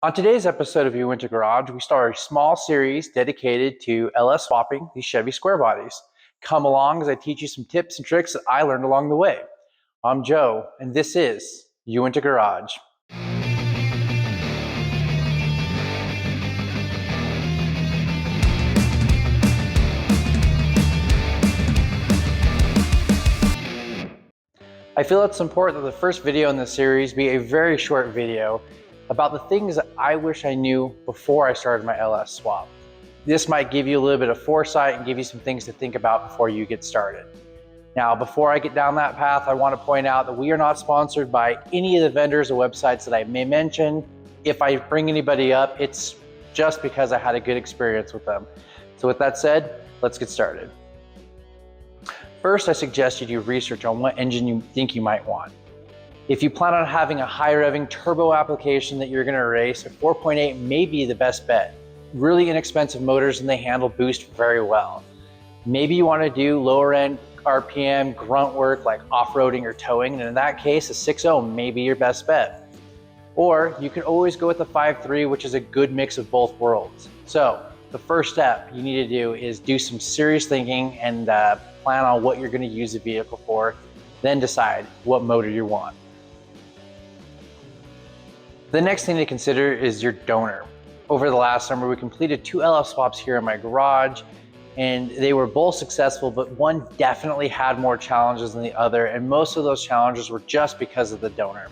On today's episode of uintagarage, we start a small series dedicated to LS swapping these Chevy Squarebodies. Come along as I teach you some tips and tricks that I learned along the way. I'm Joe, and this is uintagarage. I feel it's important that the first video in this series be a very short video about the things that I wish I knew before I started my LS swap. This might give you a little bit of foresight and give you some things to think about before you get started. Now, before I get down that path, I want to point out that we are not sponsored by any of the vendors or websites that I may mention. If I bring anybody up, it's just because I had a good experience with them. So with that said, let's get started. First, I suggest you do research on what engine you think you might want. If you plan on having a high revving turbo application that you're going to race, a 4.8 may be the best bet. Really inexpensive motors and they handle boost very well. Maybe you want to do lower end RPM grunt work like off-roading or towing, and in that case, a 6.0 may be your best bet. Or you can always go with the 5.3, which is a good mix of both worlds. So the first step you need to do is do some serious thinking and plan on what you're going to use the vehicle for, then decide what motor you want. The next thing to consider is your donor. Over the last summer, we completed 2 LF swaps here in my garage, and they were both successful, but one definitely had more challenges than the other, and most of those challenges were just because of the donor.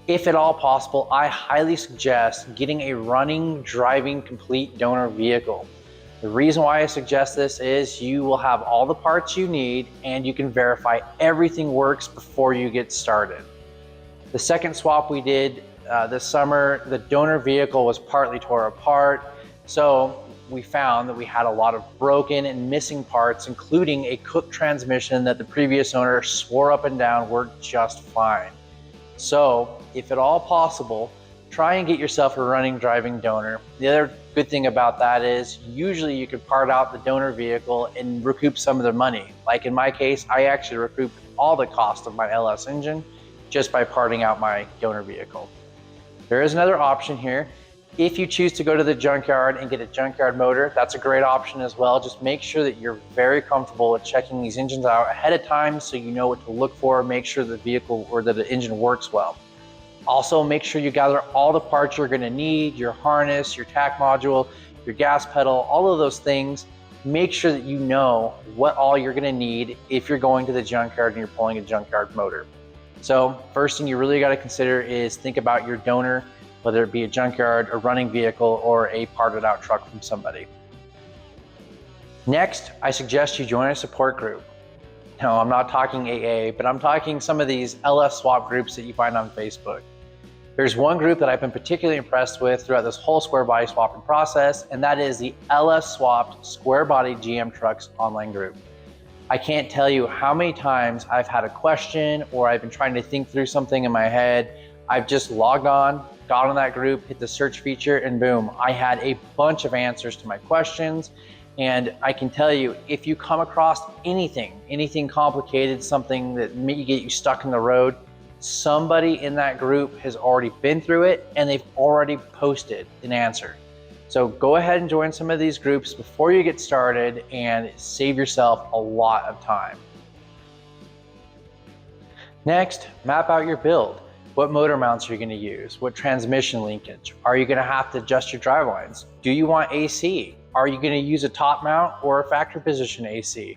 If at all possible, I highly suggest getting a running, driving, complete donor vehicle. The reason why I suggest this is you will have all the parts you need and you can verify everything works before you get started. The second swap we did this summer, the donor vehicle was partly tore apart, so we found that we had a lot of broken and missing parts, including a cooked transmission that the previous owner swore up and down worked just fine. So if at all possible, try and get yourself a running, driving donor. The other good thing about that is usually you can part out the donor vehicle and recoup some of the money. Like in my case, I actually recouped all the cost of my LS engine just by parting out my donor vehicle. There is another option here. If you choose to go to the junkyard and get a junkyard motor, that's a great option as well. Just make sure that you're very comfortable with checking these engines out ahead of time so you know what to look for, make sure the vehicle or that the engine works well. Also, make sure you gather all the parts you're going to need, your harness, your tack module, your gas pedal, all of those things. Make sure that you know what all you're going to need if you're going to the junkyard and you're pulling a junkyard motor. So first thing you really got to consider is think about your donor, whether it be a junkyard, a running vehicle, or a parted out truck from somebody. Next, I suggest you join a support group. No, I'm not talking AA, but I'm talking some of these LS swap groups that you find on Facebook. There's one group that I've been particularly impressed with throughout this whole Squarebody swapping process, and that is the LS Swapped Squarebody GM Trucks online group. I can't tell you how many times I've had a question or I've been trying to think through something in my head. I've just logged on, got on that group, hit the search feature, and boom, I had a bunch of answers to my questions. And I can tell you, if you come across anything complicated, something that may get you stuck in the road, somebody in that group has already been through it and they've already posted an answer. So go ahead and join some of these groups before you get started and save yourself a lot of time. Next, map out your build. What motor mounts are you going to use? What transmission linkage? Are you going to have to adjust your drive lines? Do you want AC? Are you going to use a top mount or a factory position AC?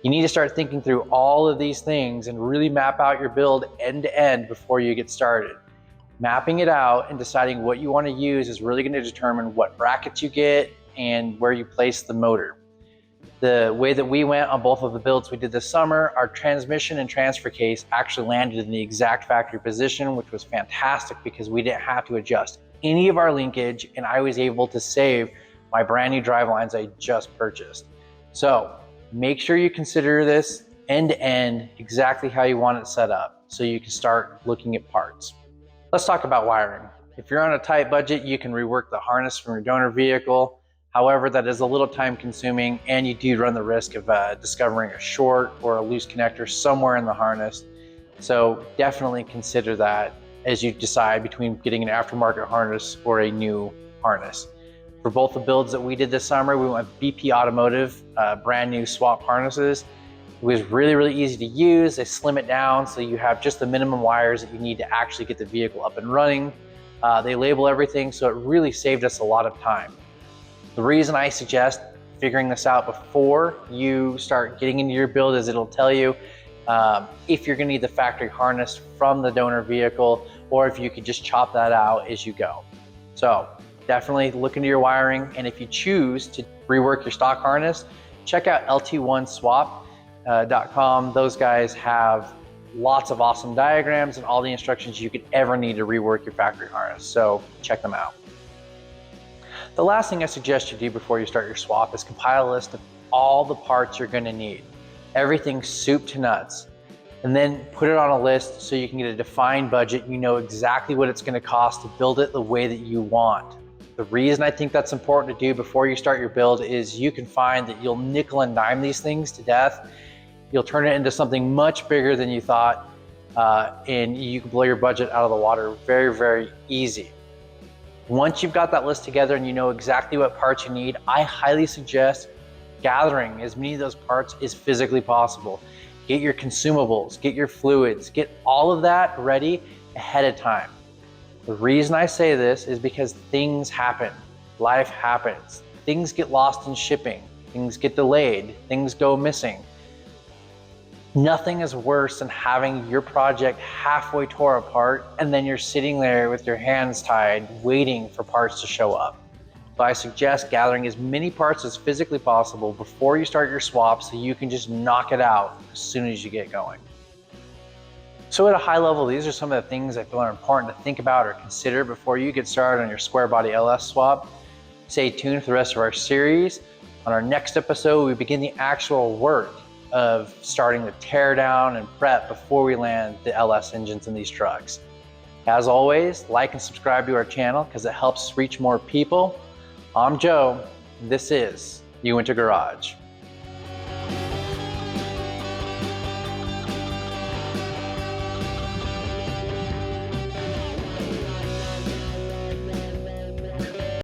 You need to start thinking through all of these things and really map out your build end to end before you get started. Mapping it out and deciding what you want to use is really going to determine what brackets you get and where you place the motor. The way that we went on both of the builds we did this summer, our transmission and transfer case actually landed in the exact factory position, which was fantastic because we didn't have to adjust any of our linkage and I was able to save my brand new drive lines I just purchased. So make sure you consider this end to end exactly how you want it set up so you can start looking at parts. Let's talk about wiring. If you're on a tight budget, you can rework the harness from your donor vehicle. However, that is a little time consuming and you do run the risk of discovering a short or a loose connector somewhere in the harness. So definitely consider that. as you decide between getting an aftermarket harness or a new harness. For both the builds that we did this summer, we went with BP Automotive, brand new swap harnesses. It was really, really easy to use. They slim it down so you have just the minimum wires that you need to actually get the vehicle up and running. They label everything, so it really saved us a lot of time. The reason I suggest figuring this out before you start getting into your build is it'll tell you if you're gonna need the factory harness from the donor vehicle, or if you could just chop that out as you go. So definitely look into your wiring, and if you choose to rework your stock harness, check out lt1swap.com. Those guys have lots of awesome diagrams and all the instructions you could ever need to rework your factory harness, so check them out. The last thing I suggest you do before you start your swap is compile a list of all the parts you're gonna need. Everything soup to nuts. And then put it on a list so you can get a defined budget. You know exactly what it's gonna cost to build it the way that you want. The reason I think that's important to do before you start your build is you can find that you'll nickel and dime these things to death. You'll turn it into something much bigger than you thought, and you can blow your budget out of the water very, very easy. Once you've got that list together and you know exactly what parts you need, I highly suggest gathering as many of those parts as physically possible. Get your consumables, get your fluids, get all of that ready ahead of time. The reason I say this is because things happen, life happens. Things get lost in shipping, things get delayed, things go missing. Nothing is worse than having your project halfway tore apart and then you're sitting there with your hands tied waiting for parts to show up. So I suggest gathering as many parts as physically possible before you start your swap so you can just knock it out as soon as you get going. So at a high level, these are some of the things I feel are important to think about or consider before you get started on your Squarebody LS swap. Stay tuned for the rest of our series. On our next episode, we begin the actual work of starting the tear down and prep before we land the LS engines in these trucks. As always, like and subscribe to our channel because it helps reach more people. I'm Joe, this is uintagarage.